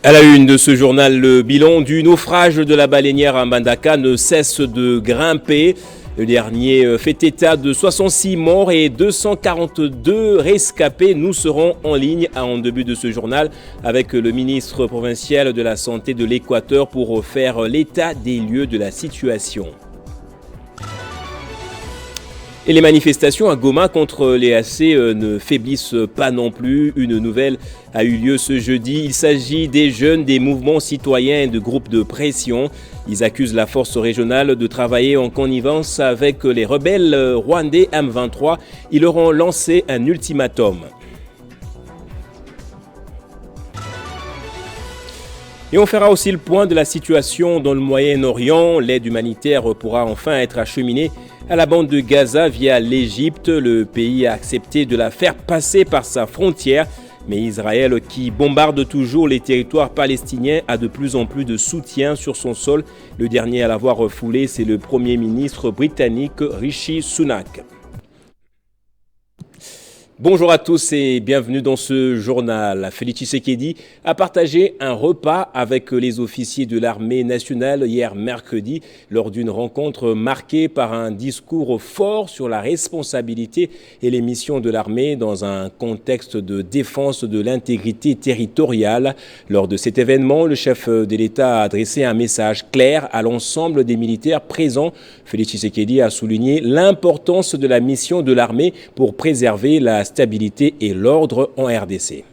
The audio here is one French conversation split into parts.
À la une de ce journal, le bilan du naufrage de la baleinière à Mbandaka ne cesse de grimper. Le dernier fait état de 66 morts et 242 rescapés. Nous serons en ligne en début de ce journal avec le ministre provincial de la Santé de l'Équateur pour faire l'état des lieux de la situation. Et les manifestations à Goma contre les AC ne faiblissent pas non plus. Une nouvelle a eu lieu ce jeudi. Il s'agit des jeunes, des mouvements citoyens et de groupes de pression. Ils accusent la force régionale de travailler en connivence avec les rebelles rwandais M23. Ils leur ont lancé un ultimatum. Et on fera aussi le point de la situation dans le Moyen-Orient. L'aide humanitaire pourra enfin être acheminée à la bande de Gaza via l'Égypte. Le pays a accepté de la faire passer par sa frontière. Mais Israël, qui bombarde toujours les territoires palestiniens, a de plus en plus de soutien sur son sol. Le dernier à l'avoir refoulé, c'est le Premier ministre britannique Rishi Sunak. Bonjour à tous et bienvenue dans ce journal. Félix Tshisekedi a partagé un repas avec les officiers de l'armée nationale hier mercredi lors d'une rencontre marquée par un discours fort sur la responsabilité et les missions de l'armée dans un contexte de défense de l'intégrité territoriale. Lors de cet événement, le chef de l'État a adressé un message clair à l'ensemble des militaires présents. Félix Tshisekedi a souligné l'importance de la mission de l'armée pour préserver la stabilité et l'ordre en RDC.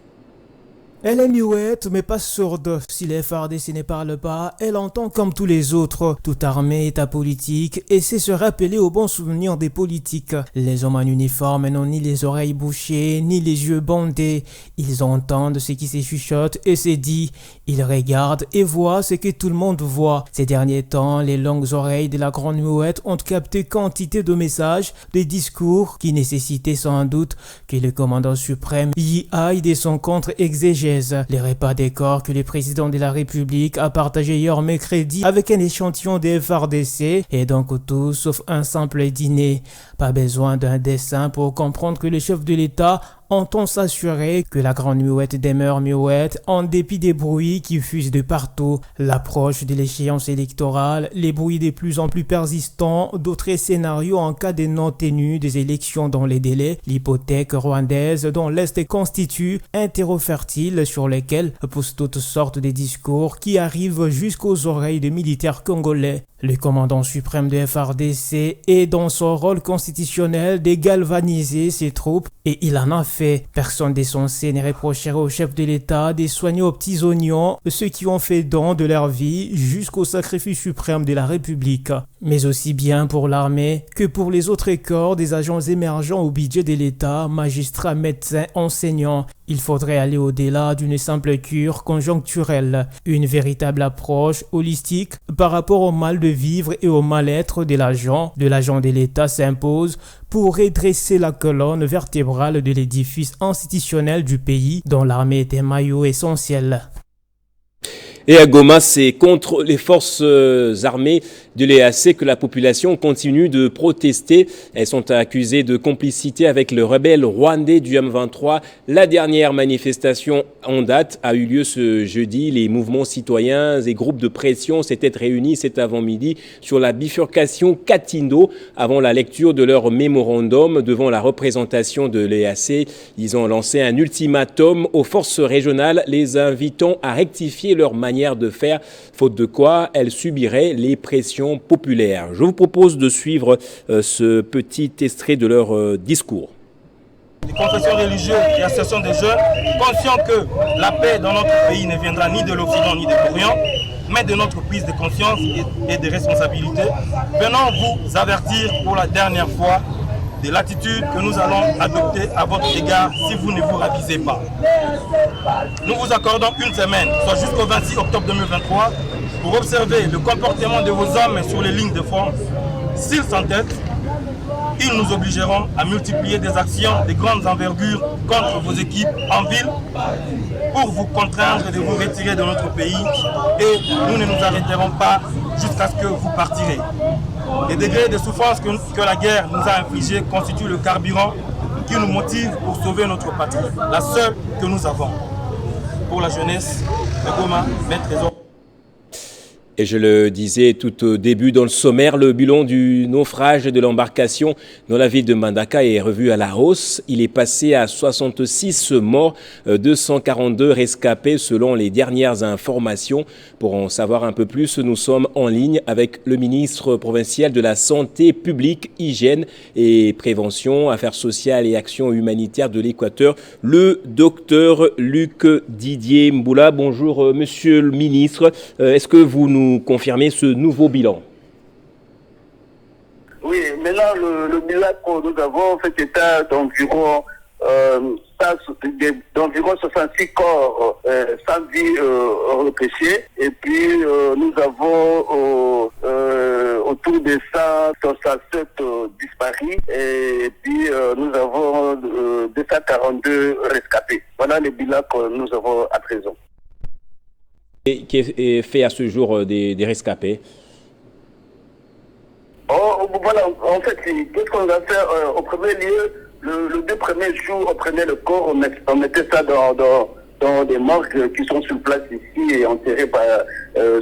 Elle est muette, mais pas sourde. Si les FARDC ne parlent pas, elle entend comme tous les autres. Toute armée est apolitique et sait se rappeler au bon souvenir des politiques. Les hommes en uniforme n'ont ni les oreilles bouchées, ni les yeux bandés. Ils entendent ce qui se chuchote et se dit. Ils regardent et voient ce que tout le monde voit. Ces derniers temps, les longues oreilles de la grande muette ont capté quantité de messages, de discours qui nécessitaient sans doute que le commandant suprême y aille de son contre-exégèse. Les repas des corps que le président de la République a partagé hier mercredi avec un échantillon des FARDC et donc tout sauf un simple dîner. Pas besoin d'un dessin pour comprendre que le chef de l'État entend s'assurer que la grande muette demeure muette en dépit des bruits qui fusent de partout. L'approche de l'échéance électorale, les bruits de plus en plus persistants, d'autres scénarios en cas de non-tenue des élections dans les délais, l'hypothèque rwandaise dont l'Est constitue un terreau fertile sur lequel poussent toutes sortes de discours qui arrivent jusqu'aux oreilles des militaires congolais. Le commandant suprême de FARDC est dans son rôle constitutionnel de galvaniser ses troupes et il en a fait. Personne de censé ne reprocherait au chef de l'État de soigner aux petits oignons ceux qui ont fait don de leur vie jusqu'au sacrifice suprême de la République. Mais aussi bien pour l'armée que pour les autres corps des agents émergents au budget de l'État, magistrats, médecins, enseignants. Il faudrait aller au-delà d'une simple cure conjoncturelle, une véritable approche holistique par rapport au mal de vivre et au mal-être de l'agent de l'État s'impose pour redresser la colonne vertébrale de l'édifice institutionnel du pays dont l'armée est un maillot essentiel. Et à Goma, c'est contre les forces armées de l'EAC que la population continue de protester. Elles sont accusées de complicité avec le rebelle rwandais du M23. La dernière manifestation en date a eu lieu ce jeudi. Les mouvements citoyens et groupes de pression s'étaient réunis cet avant-midi sur la bifurcation Katindo avant la lecture de leur mémorandum devant la représentation de l'EAC. Ils ont lancé un ultimatum aux forces régionales, les invitant à rectifier leur manière de faire, faute de quoi elles subiraient les pressions populaires. Je vous propose de suivre ce petit extrait de leur discours. Les confessions religieuses et associations des jeunes, conscients que la paix dans notre pays ne viendra ni de l'Occident ni de l'Orient, mais de notre prise de conscience et de responsabilité, venons vous avertir pour la dernière fois de l'attitude que nous allons adopter à votre égard si vous ne vous ravisez pas. Nous vous accordons une semaine, soit jusqu'au 26 octobre 2023, pour observer le comportement de vos hommes sur les lignes de front. S'ils s'entêtent, ils nous obligeront à multiplier des actions de grande envergure contre vos équipes en ville pour vous contraindre de vous retirer de notre pays et nous ne nous arrêterons pas jusqu'à ce que vous partirez. Les degrés de souffrance que la guerre nous a infligés constituent le carburant qui nous motive pour sauver notre patrie, la seule que nous avons. Pour la jeunesse, de Goma, Maître Trésor. Et je le disais tout au début dans le sommaire, le bilan du naufrage de l'embarcation dans la ville de Mbandaka est revu à la hausse. Il est passé à 66 morts, 242 rescapés selon les dernières informations. Pour en savoir un peu plus, nous sommes en ligne avec le ministre provincial de la Santé publique, Hygiène et Prévention, Affaires sociales et Actions humanitaires de l'Équateur, le docteur Luc Didier Mboula. Bonjour, monsieur le ministre. Est-ce que vous nous confirmer ce nouveau bilan? Oui, maintenant le bilan que nous avons fait état d'environ 66 corps sans vie repêchés, et puis nous avons autour de 167 disparus, et puis nous avons 242 rescapés. Voilà le bilan que nous avons à présent. Et qui est fait à ce jour des rescapés? Voilà, en fait, qu'est-ce qu'on a fait au premier lieu, le 2 premiers jours, on prenait le corps, on mettait ça dans des morgues qui sont sur place ici et enterrés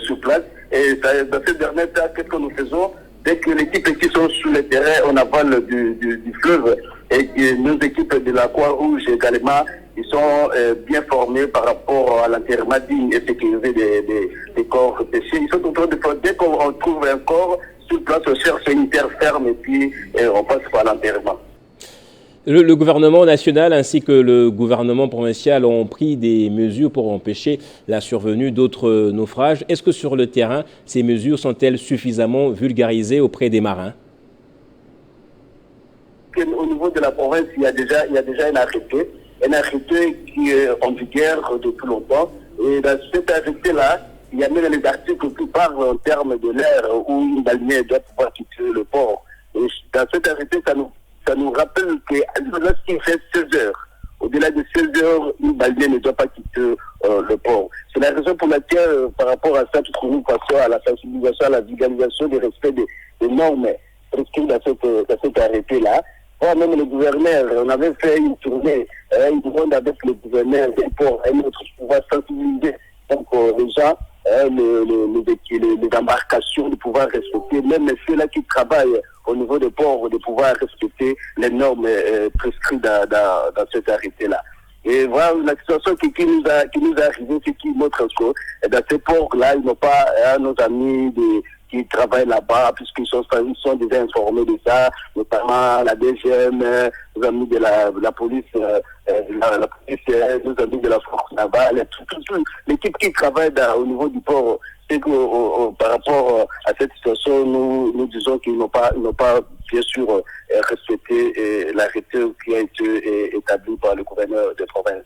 sur place. Et dans ce dernier temps, qu'est-ce que nous faisons? Dès que les équipes qui sont sur le terrain, on avale du fleuve, et nos équipes de la Croix-Rouge également, ils sont bien formés par rapport à l'enterrement digne et sécurisé des corps repêchés. Ils sont en train de faire, dès qu'on trouve un corps, sur place, on cherche une terre ferme et puis on passe par l'enterrement. Le gouvernement national ainsi que le gouvernement provincial ont pris des mesures pour empêcher la survenue d'autres naufrages. Est-ce que sur le terrain, ces mesures sont-elles suffisamment vulgarisées auprès des marins? Au niveau de la province, il y a déjà un arrêté qui est en vigueur depuis longtemps. Et dans cet arrêté-là, il y a même les articles qui parlent en termes de l'air où une baleinière doit pouvoir quitter le port. Et dans cet arrêté, ça nous rappelle que lorsqu'il fait 16 heures, au-delà de 16 heures, une baleinière ne doit pas quitter le port. C'est la raison pour laquelle, par rapport à ça, nous passons à la sensibilisation, à la vulgarisation du respect des normes prescrites dans cet arrêté-là. Même le gouverneur, on avait fait une tournée, une ronde avec le gouverneur des ports, et notre pouvoir sensibiliser donc les gens, les embarcations, de pouvoir respecter, même ceux-là qui travaillent au niveau des ports, de pouvoir respecter les normes prescrites dans cet arrêté-là. Et voilà la situation qui nous est arrivée, c'est qui montre que dans ces ports-là, ils n'ont pas nos amis qui travaillent là-bas, puisqu'ils sont déjà informés de ça, notamment la DGM, nos amis de la police, la police, nos amis de la force navale, l'équipe qui travaille au niveau du port. C'est que par rapport à cette situation, nous disons qu'ils n'ont pas bien sûr respecté l'arrêté qui a été établi par le gouverneur de province.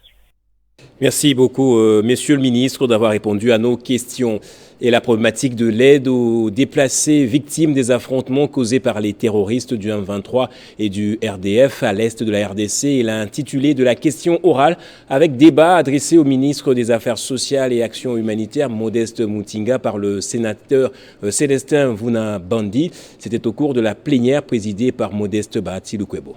Merci beaucoup, Monsieur le ministre, d'avoir répondu à nos questions. Et la problématique de l'aide aux déplacés victimes des affrontements causés par les terroristes du M23 et du RDF à l'est de la RDC est l'intitulé de la question orale avec débat adressé au ministre des Affaires sociales et Actions humanitaires Modeste Mutinga par le sénateur Célestin Vuna-Bandi. C'était au cours de la plénière présidée par Modeste Bahati-Lukwebo.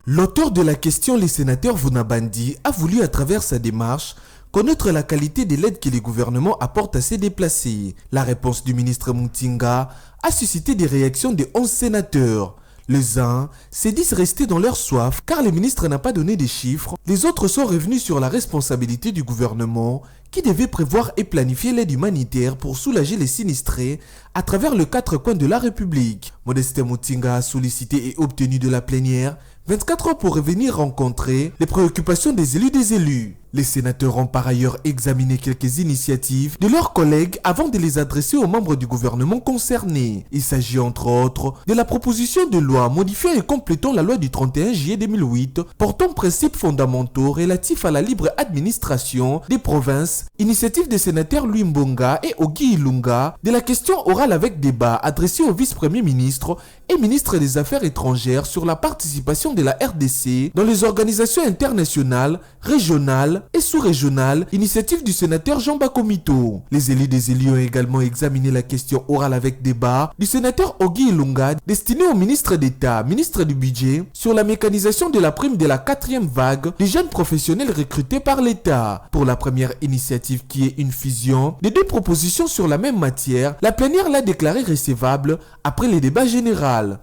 L'auteur de la question, le sénateur Vuna-Bandi, a voulu à travers sa démarche connaître la qualité de l'aide que les gouvernements apportent à ces déplacés. La réponse du ministre Mutinga a suscité des réactions de 11 sénateurs. Les uns se disent restés dans leur soif car le ministre n'a pas donné de chiffres. Les autres sont revenus sur la responsabilité du gouvernement qui devait prévoir et planifier l'aide humanitaire pour soulager les sinistrés à travers les 4 coins de la République. Modeste Mutinga a sollicité et obtenu de la plénière 24 heures pour revenir rencontrer les préoccupations des élus. Les sénateurs ont par ailleurs examiné quelques initiatives de leurs collègues avant de les adresser aux membres du gouvernement concernés. Il s'agit entre autres de la proposition de loi modifiant et complétant la loi du 31 juillet 2008 portant principes fondamentaux relatifs à la libre administration des provinces, initiative des sénateurs Louis Mbonga et Ogi Ilunga, de la question orale avec débat adressée au vice-premier ministre et ministre des Affaires étrangères sur la participation de la RDC dans les organisations internationales, régionales et sous-régionales, initiative du sénateur Jean Bakomito. Les élus des élus ont également examiné la question orale avec débat du sénateur Ogi Ilunga destinée au ministre d'État, ministre du Budget, sur la mécanisation de la prime de la 4e vague des jeunes professionnels recrutés par l'État. Pour la première initiative qui est une fusion des deux propositions sur la même matière, la plénière l'a déclarée recevable après les débats généraux.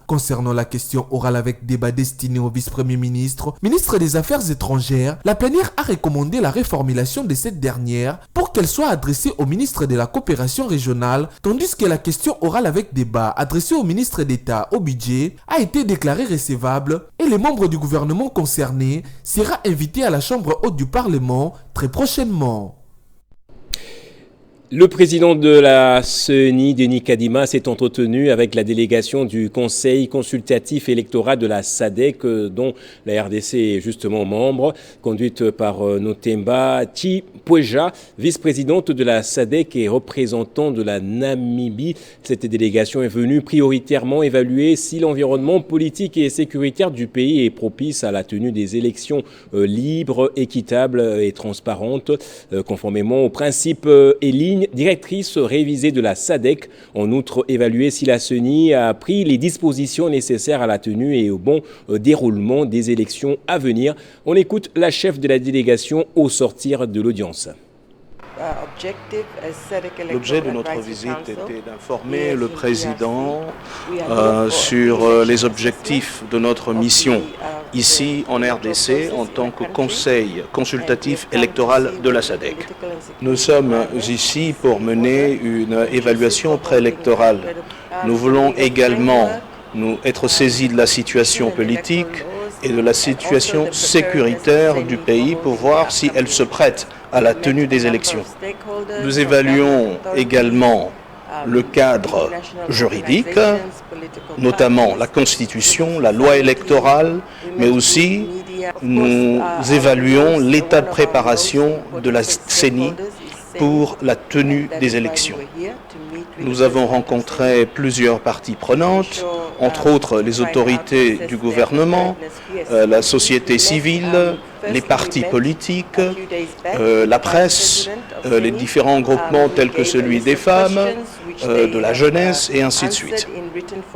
Concernant la question orale avec débat destinée au vice-premier ministre, ministre des Affaires étrangères, la plénière a recommandé la reformulation de cette dernière pour qu'elle soit adressée au ministre de la coopération régionale, tandis que la question orale avec débat adressée au ministre d'État au budget a été déclarée recevable et les membres du gouvernement concernés sera invité à la Chambre haute du Parlement très prochainement. Le président de la CENI, Denis Kadima, s'est entretenu avec la délégation du Conseil consultatif électoral de la SADC, dont la RDC est justement membre, conduite par Notemba Tshipweja, vice-présidente de la SADC et représentant de la Namibie. Cette délégation est venue prioritairement évaluer si l'environnement politique et sécuritaire du pays est propice à la tenue des élections libres, équitables et transparentes, conformément aux principes et lignes directrice révisée de la SADC. En outre, évaluer si la CENI a pris les dispositions nécessaires à la tenue et au bon déroulement des élections à venir. On écoute la chef de la délégation au sortir de l'audience. L'objet de notre visite était d'informer le président sur les objectifs de notre mission ici en RDC en tant que conseil consultatif électoral de la SADC. Nous sommes ici pour mener une évaluation préélectorale. Nous voulons également nous être saisis de la situation politique et de la situation sécuritaire du pays pour voir si elle se prête à la tenue des élections. Nous évaluons également le cadre juridique, notamment la Constitution, la loi électorale, mais aussi nous évaluons l'état de préparation de la CENI pour la tenue des élections. Nous avons rencontré plusieurs parties prenantes, entre autres les autorités du gouvernement, la société civile, les partis politiques, la presse, les différents groupements tels que celui des femmes, de la jeunesse et ainsi de suite.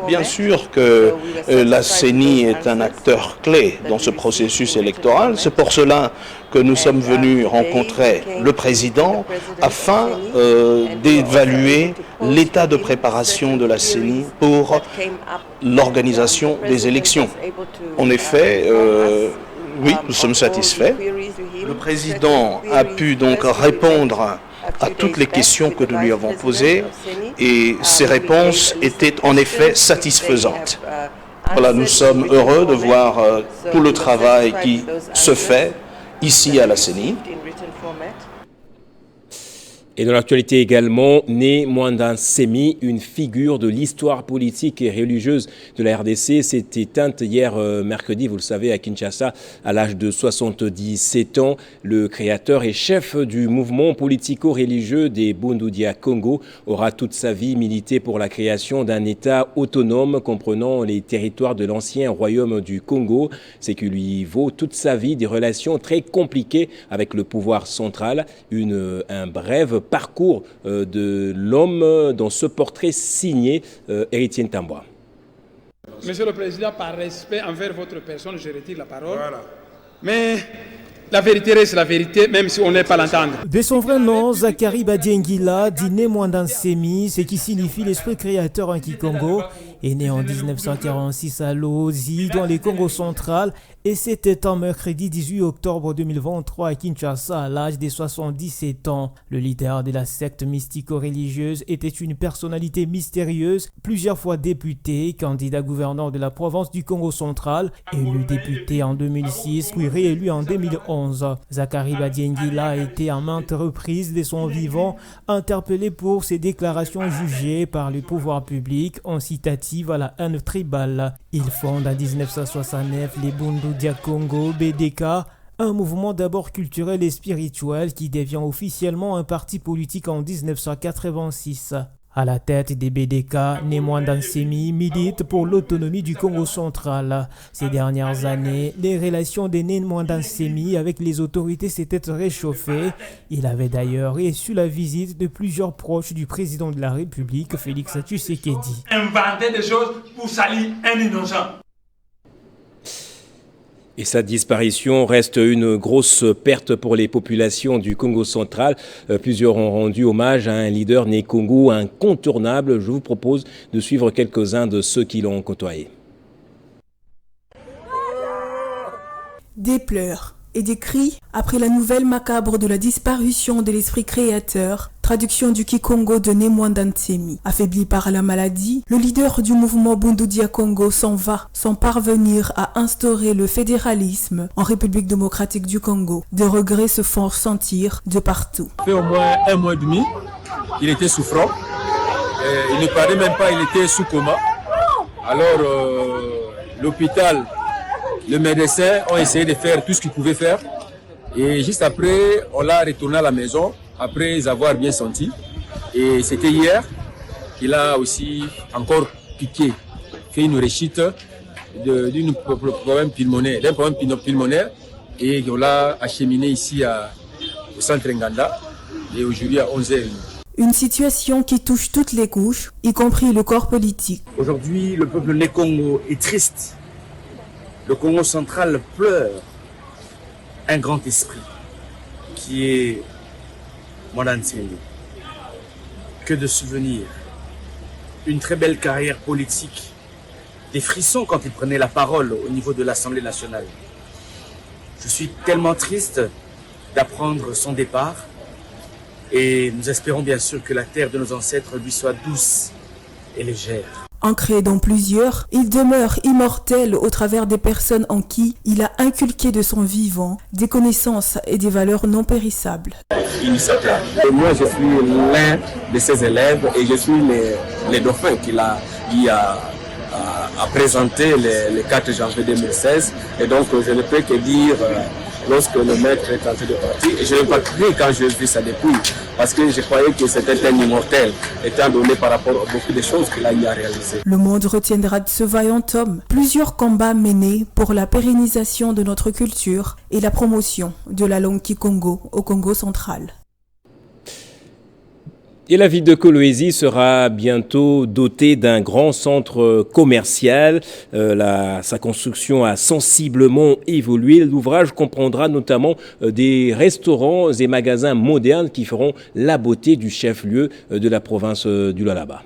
Bien sûr que la CENI est un acteur clé dans ce processus électoral. C'est pour cela que nous sommes venus rencontrer le président afin d'évaluer l'état de préparation de la CENI pour l'organisation des élections. En effet, oui, nous sommes satisfaits. Le président a pu donc répondre à toutes les questions que nous lui avons posées et ses réponses étaient en effet satisfaisantes. Voilà, nous sommes heureux de voir tout le travail qui se fait ici à la CENI. Et dans l'actualité également, Né Mwandan Semi, une figure de l'histoire politique et religieuse de la RDC, s'est éteinte hier mercredi, vous le savez, à Kinshasa, à l'âge de 77 ans. Le créateur et chef du mouvement politico-religieux des Bundu-Dia Congo aura toute sa vie milité pour la création d'un État autonome comprenant les territoires de l'ancien royaume du Congo, ce qui lui vaut toute sa vie des relations très compliquées avec le pouvoir central. Un bref parcours de l'homme dans ce portrait signé Héritier Ntambwa. Monsieur le Président, par respect envers votre personne, je retire la parole. Voilà. Mais la vérité reste la vérité, même si on n'est pas l'entendre. De son vrai nom, Zakari Badiengila, dit Né Mwandan Semi, ce qui signifie l'esprit créateur en Kikongo, est né en 1946 à Lozi, dans le Congo central, et c'était en mercredi 18 octobre 2023 à Kinshasa à l'âge de 77 ans. Le leader de la secte mystico-religieuse était une personnalité mystérieuse, plusieurs fois député, candidat gouverneur de la province du Congo central, élu député en 2006 puis réélu en 2011. Zakari Badiengila a été à maintes reprises de son vivant interpellé pour ses déclarations jugées par le pouvoir public incitatives à la haine tribale. Il fonde en 1969 les Bundu-Dia Congo, BDK, un mouvement d'abord culturel et spirituel qui devient officiellement un parti politique en 1986. À la tête des BDK, Nemwanda Nsemi milite pour l'autonomie du Congo central. Ces dernières années, les relations de Nemwanda Nsemi avec les autorités s'étaient réchauffées. Il avait d'ailleurs reçu la visite de plusieurs proches du président de la République, Félix Tshisekedi. Inventer des choses pour salir un innocent. Et sa disparition reste une grosse perte pour les populations du Congo central. Plusieurs ont rendu hommage à un leader né Congo incontournable. Je vous propose de suivre quelques-uns de ceux qui l'ont côtoyé. Des pleurs et des cris après la nouvelle macabre de la disparition de l'esprit créateur, traduction du Kikongo de Nemwanda Nsemi. Affaibli par la maladie, le leader du mouvement Bundudia Congo s'en va sans parvenir à instaurer le fédéralisme en République démocratique du Congo. Des regrets se font sentir de partout. Ça fait au moins 1 mois et demi, il était souffrant. Il ne parlait même pas, il était sous coma. Alors l'hôpital, le médecin ont essayé de faire tout ce qu'ils pouvaient faire. Et juste après, on l'a retourné à la maison, après avoir bien senti. Et c'était hier qu'il a aussi encore piqué, fait une réussite d'un problème pulmonaire. Et on l'a acheminé ici au centre Nganda. Et aujourd'hui à 11h. Une situation qui touche toutes les couches, y compris le corps politique. Aujourd'hui, le peuple né Congo est triste. Le Congo central pleure un grand esprit qui est Nemwanda Nsemi. Que de souvenirs, une très belle carrière politique, des frissons quand il prenait la parole au niveau de l'Assemblée nationale. Je suis tellement triste d'apprendre son départ et nous espérons bien sûr que la terre de nos ancêtres lui soit douce et légère. Ancré dans plusieurs, il demeure immortel au travers des personnes en qui il a inculqué de son vivant des connaissances et des valeurs non périssables. Et moi, je suis l'un de ses élèves et je suis les dauphins qu'il a eu à présenter le 4 janvier 2016. Et donc, je ne peux que dire, lorsque le maître est en train de partir, et je n'ai pas cru quand je vis sa dépouille, parce que je croyais que c'était un immortel, étant donné par rapport à beaucoup de choses qu'il a eu à réaliser. Le monde retiendra de ce vaillant homme plusieurs combats menés pour la pérennisation de notre culture et la promotion de la langue Kikongo au Congo central. Et la ville de Kolwezi sera bientôt dotée d'un grand centre commercial. Sa construction a sensiblement évolué. L'ouvrage comprendra notamment des restaurants et magasins modernes qui feront la beauté du chef-lieu de la province du Lualaba.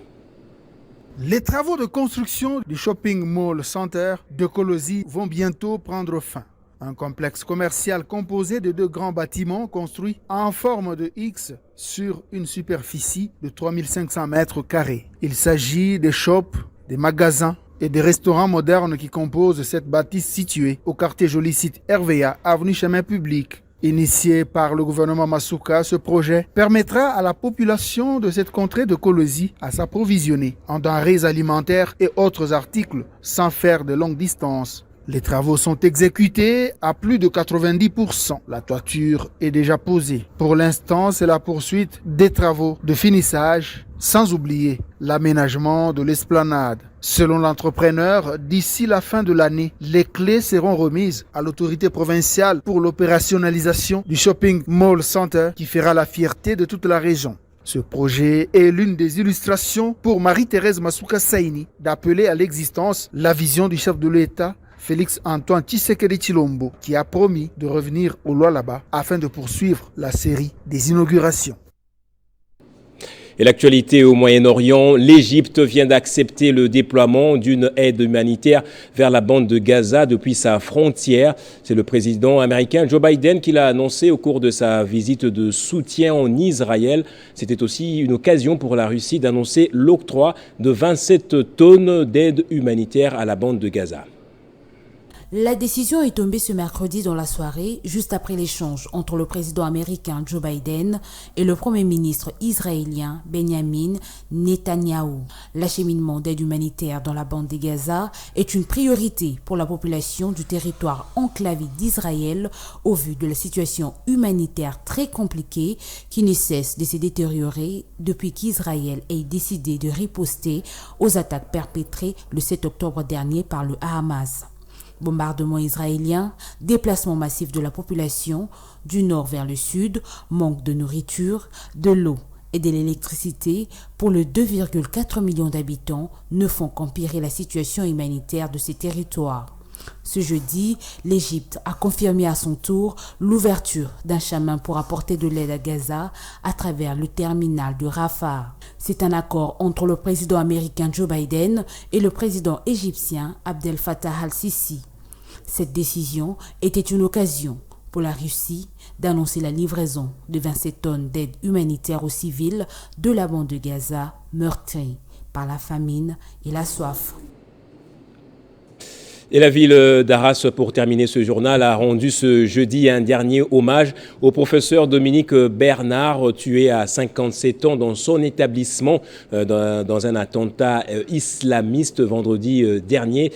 Les travaux de construction du Shopping Mall Center de Kolwezi vont bientôt prendre fin. Un complexe commercial composé de 2 grands bâtiments construits en forme de X sur une superficie de 3500 mètres carrés. Il s'agit des shops, des magasins et des restaurants modernes qui composent cette bâtisse située au quartier Joli Site RVA, avenue Chemin Public. Initié par le gouvernement Masuka, ce projet permettra à la population de cette contrée de Kolwezi à s'approvisionner en denrées alimentaires et autres articles sans faire de longues distances. Les travaux sont exécutés à plus de 90%. La toiture est déjà posée. Pour l'instant, c'est la poursuite des travaux de finissage, sans oublier l'aménagement de l'esplanade. Selon l'entrepreneur, d'ici la fin de l'année, les clés seront remises à l'autorité provinciale pour l'opérationnalisation du Shopping Mall Center qui fera la fierté de toute la région. Ce projet est l'une des illustrations pour Marie-Thérèse Masuka Saini d'appeler à l'existence la vision du chef de l'État Félix Antoine Tshisekedi Tshilombo, qui a promis de revenir au Lualaba afin de poursuivre la série des inaugurations. Et l'actualité au Moyen-Orient, l'Égypte vient d'accepter le déploiement d'une aide humanitaire vers la bande de Gaza depuis sa frontière. C'est le président américain Joe Biden qui l'a annoncé au cours de sa visite de soutien en Israël. C'était aussi une occasion pour la Russie d'annoncer l'octroi de 27 tonnes d'aide humanitaire à la bande de Gaza. La décision est tombée ce mercredi dans la soirée, juste après l'échange entre le président américain Joe Biden et le premier ministre israélien Benjamin Netanyahou. L'acheminement d'aide humanitaire dans la bande de Gaza est une priorité pour la population du territoire enclavé d'Israël au vu de la situation humanitaire très compliquée qui ne cesse de se détériorer depuis qu'Israël ait décidé de riposter aux attaques perpétrées le 7 octobre dernier par le Hamas. Bombardements israéliens, déplacement massif de la population du nord vers le sud, manque de nourriture, de l'eau et de l'électricité pour les 2,4 millions d'habitants ne font qu'empirer la situation humanitaire de ces territoires. Ce jeudi, l'Égypte a confirmé à son tour l'ouverture d'un chemin pour apporter de l'aide à Gaza à travers le terminal de Rafah. C'est un accord entre le président américain Joe Biden et le président égyptien Abdel Fattah al-Sisi. Cette décision était une occasion pour la Russie d'annoncer la livraison de 27 tonnes d'aide humanitaire aux civils de la bande de Gaza meurtrie par la famine et la soif. Et la ville d'Arras, pour terminer ce journal, a rendu ce jeudi un dernier hommage au professeur Dominique Bernard, tué à 57 ans dans son établissement dans un attentat islamiste vendredi dernier.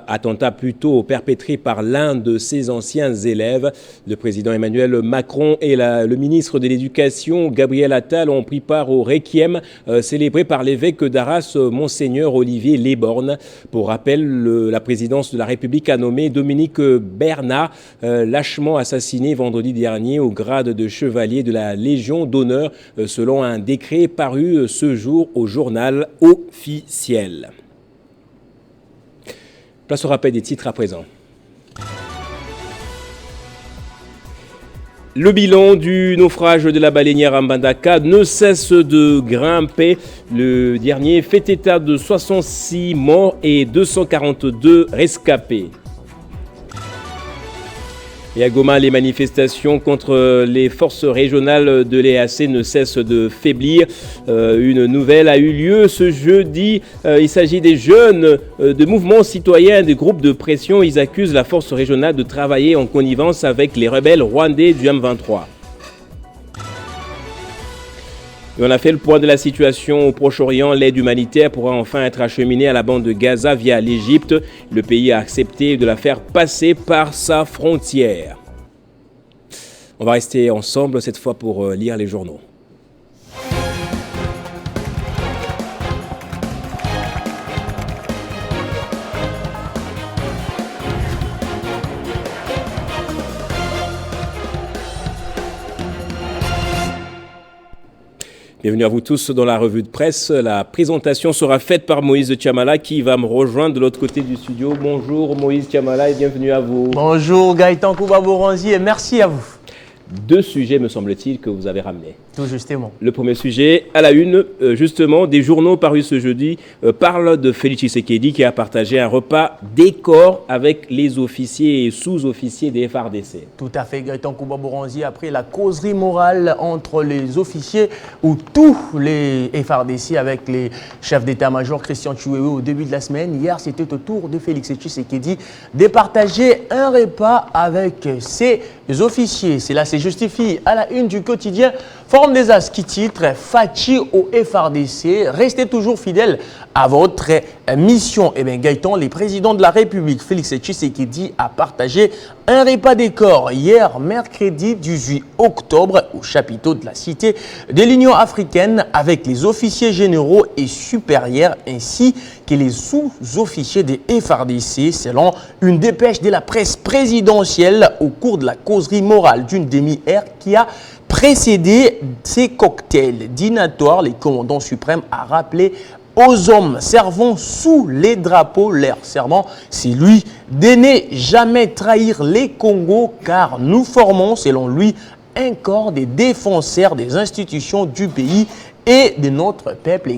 Attentat plutôt perpétré par l'un de ses anciens élèves. Le président Emmanuel Macron et le ministre de l'Éducation, Gabriel Attal, ont pris part au requiem célébré par l'évêque d'Arras, Monseigneur Olivier Léborne. Pour rappel, la présidence de la République a nommé Dominique Bernard, lâchement assassiné vendredi dernier au grade de chevalier de la Légion d'honneur, selon un décret paru ce jour au journal officiel. Place au rappel des titres à présent. Le bilan du naufrage de la baleinière Mbandaka ne cesse de grimper. Le dernier fait état de 66 morts et 242 rescapés. Et à Goma, les manifestations contre les forces régionales de l'EAC ne cessent de faiblir. Une nouvelle a eu lieu ce jeudi. Il s'agit des jeunes de mouvements citoyens, des groupes de pression. Ils accusent la force régionale de travailler en connivence avec les rebelles rwandais du M23. Et on a fait le point de la situation au Proche-Orient. L'aide humanitaire pourra enfin être acheminée à la bande de Gaza via l'Égypte. Le pays a accepté de la faire passer par sa frontière. On va rester ensemble cette fois pour lire les journaux. Bienvenue à vous tous dans la revue de presse. La présentation sera faite par Moïse Tchamala qui va me rejoindre de l'autre côté du studio. Bonjour Moïse Tchamala et bienvenue à vous. Bonjour Gaëtan Kouba-Boranzi et merci à vous. Deux sujets, me semble-t-il, que vous avez ramenés. Tout justement. Le premier sujet, à la une, justement, des journaux parus ce jeudi, parle de Félix Tshisekedi qui a partagé un repas décor avec les officiers et sous-officiers des FARDC. Tout à fait, Gaëtan Kouba-Boranzi, après la causerie morale entre les officiers ou tous les FARDC avec les chefs d'état-major Christian Chiwewe au début de la semaine. Hier, c'était au tour de Félix Tshisekedi de partager un repas avec ses officiers. Cela se justifie à la une du quotidien Forme des As qui titre Fachi au FARDC, restez toujours fidèles à votre mission. Eh bien Gaëtan, le président de la République, Félix Tshisekedi, a partagé un repas décor hier, mercredi 18 octobre, au chapiteau de la Cité de l'Union africaine avec les officiers généraux et supérieurs ainsi que les sous-officiers des FARDC, selon une dépêche de la presse présidentielle au cours de la causerie morale d'une demi-heure qui a précédé ces cocktails dînatoires. Les commandants suprêmes a rappelé aux hommes servant sous les drapeaux leur serment, c'est lui de ne jamais trahir les Congos car nous formons, selon lui, un corps des défenseurs des institutions du pays et de notre peuple.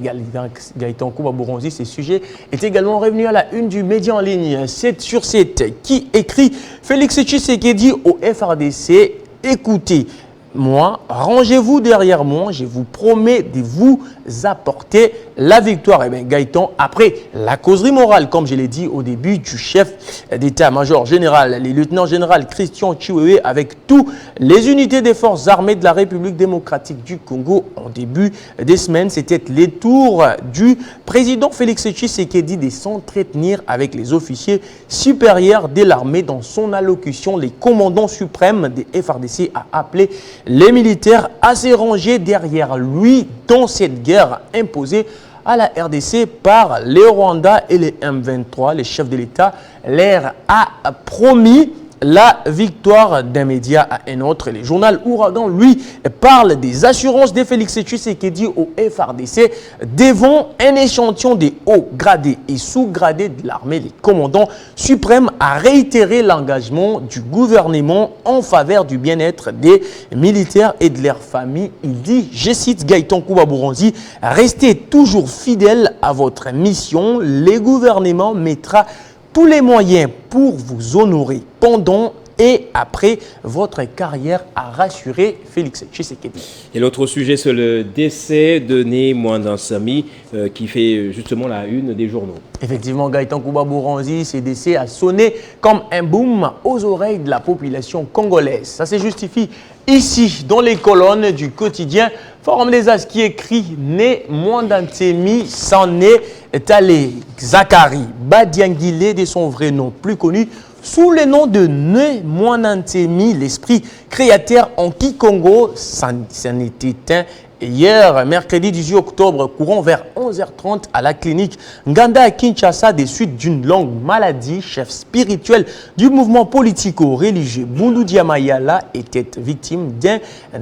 Gaëtan Kouba-Boranzi, ce sujet est également revenu à la une du média en ligne 7 sur 7 qui écrit Félix Tshisekedi au FARDC, écoutez, moi, rangez-vous derrière moi, je vous promets de vous apporter la victoire, Gaëtan, après la causerie morale, comme je l'ai dit au début, du chef d'état-major général, les lieutenants général Christian Chiwewe, avec tous les unités des forces armées de la République démocratique du Congo en début des semaines. C'était les tours du président Félix Tshisekedi de s'entretenir avec les officiers supérieurs de l'armée. Dans son allocution, les commandants suprêmes des FARDC a appelé les militaires à se ranger derrière lui dans cette guerre imposée à la RDC par les Rwandais et les M23. Le chef de l'État leur a promis la victoire d'un média à un autre. Le journal Ouragan, lui, parle des assurances de Félix Tshisekedi au FARDC devant un échantillon des hauts gradés et sous-gradés de l'armée. Les commandants suprêmes a réitéré l'engagement du gouvernement en faveur du bien-être des militaires et de leurs familles. Il dit, je cite Gaëtan Kouba-Bouranzi, « Restez toujours fidèles à votre mission. Le gouvernement mettra tous les moyens pour vous honorer pendant et après votre carrière », a rassuré Félix Tshisekedi. Et l'autre sujet, c'est le décès de Né Mwandansamy qui fait justement la une des journaux. Effectivement, Gaëtan Kouba-Bouranzi, ce décès a sonné comme un boom aux oreilles de la population congolaise. Ça se justifie ici, dans les colonnes du quotidien Forum des As, qui écrit « Né Mwandansamy s'en est allé ». Zachary Badiangile, de son vrai nom, plus connu sous le nom de Né Mwandansamy, l'esprit créateur en Kikongo, s'en est éteint hier, mercredi 18 octobre, courant vers 11h30 à la clinique Nganda à Kinshasa, des suites d'une longue maladie. Chef spirituel du mouvement politico-religieux Bundu Dia Mayala était victime d'un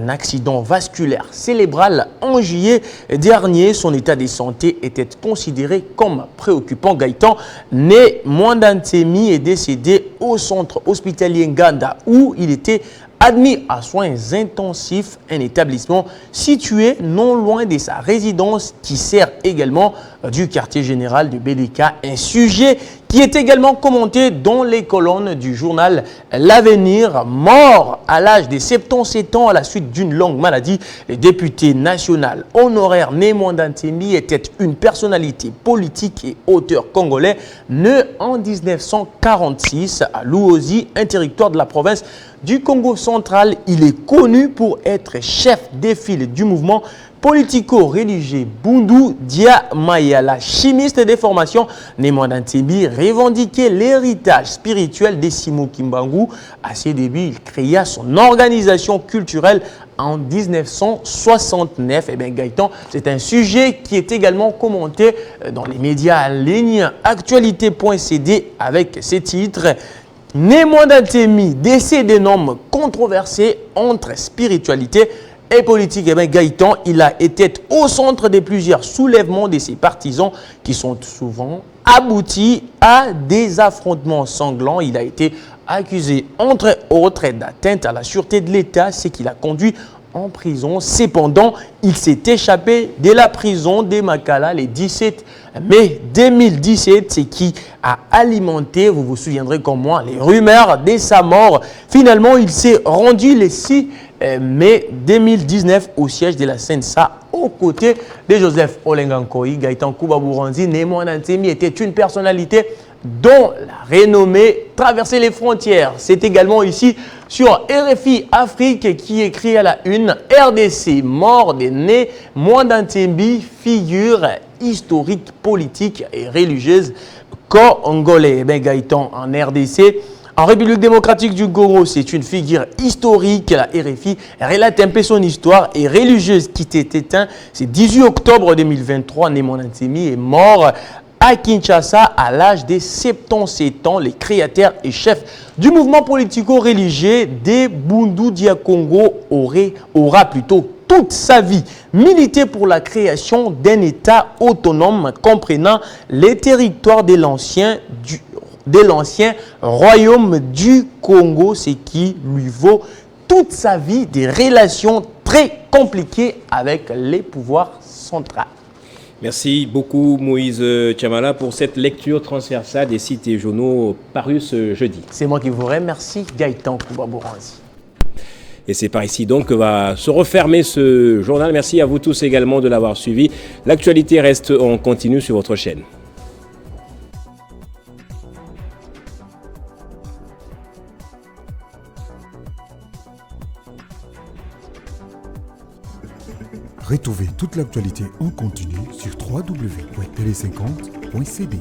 accident vasculaire cérébral en juillet dernier. Son état de santé était considéré comme préoccupant. Gaëtan Né Mwandansamy est décédé au centre hospitalier Nganda où il était admis à soins intensifs, un établissement situé non loin de sa résidence qui sert également du quartier général de Bélika. Un sujet qui est également commenté dans les colonnes du journal L'Avenir. Mort à l'âge de 77 ans à la suite d'une longue maladie, le député national honoraire Né Mwandansamy était une personnalité politique et auteur congolais né en 1946 à Luozi, un territoire de la province du Congo central. Il est connu pour être chef des files du mouvement politico-religieux Bundu Dia Mayala. Chimiste de formation, Né Mwandansamy revendiquait l'héritage spirituel des Simo Kimbangu. À ses débuts, il créa son organisation culturelle en 1969. Gaëtan, c'est un sujet qui est également commenté dans les médias en ligne. Actualité.cd avec ces titres. Né Mwandansamy, décès d'un homme controversé entre spiritualité et politique. Gaëtan, il a été au centre de plusieurs soulèvements de ses partisans qui sont souvent aboutis à des affrontements sanglants. Il a été accusé, entre autres, d'atteinte à la sûreté de l'État, ce qui l'a conduit en prison. Cependant, il s'est échappé de la prison de Makala le 17 mai 2017, ce qui a alimenté, vous vous souviendrez comme moi, les rumeurs de sa mort. Finalement, il s'est rendu le 6 mai 2019 au siège de la CNSA aux côtés de Joseph Olengankoy. Gaëtan Kouba-Bouranzi, Né Mwandansamy, était une personnalité dont la renommée traversait les frontières. C'est également ici sur RFI Afrique qui écrit à la une « RDC, mort de Né Mwandansamy, figure historique, politique et religieuse congolais ». Gaëtan en RDC, en République démocratique du Congo, c'est une figure historique. La RFI relate un peu son histoire et religieuse qui s'est éteint. C'est 18 octobre 2023. Né Mwandansamy est mort à Kinshasa à l'âge de 77 ans. Les créateurs et chefs du mouvement politico-religieux de Bundu Dia Congo aura plutôt toute sa vie milité pour la création d'un État autonome comprenant les territoires de l'ancien royaume du Congo, ce qui lui vaut toute sa vie des relations très compliquées avec les pouvoirs centraux. Merci beaucoup Moïse Tchamala pour cette lecture transversale des sites et journaux parus ce jeudi. C'est moi qui vous remercie, Gaëtan Kouba-Bouranzi. Et c'est par ici donc que va se refermer ce journal. Merci à vous tous également de l'avoir suivi. L'actualité reste en continu sur votre chaîne. Retrouvez toute l'actualité en continu sur www.tele50.cd.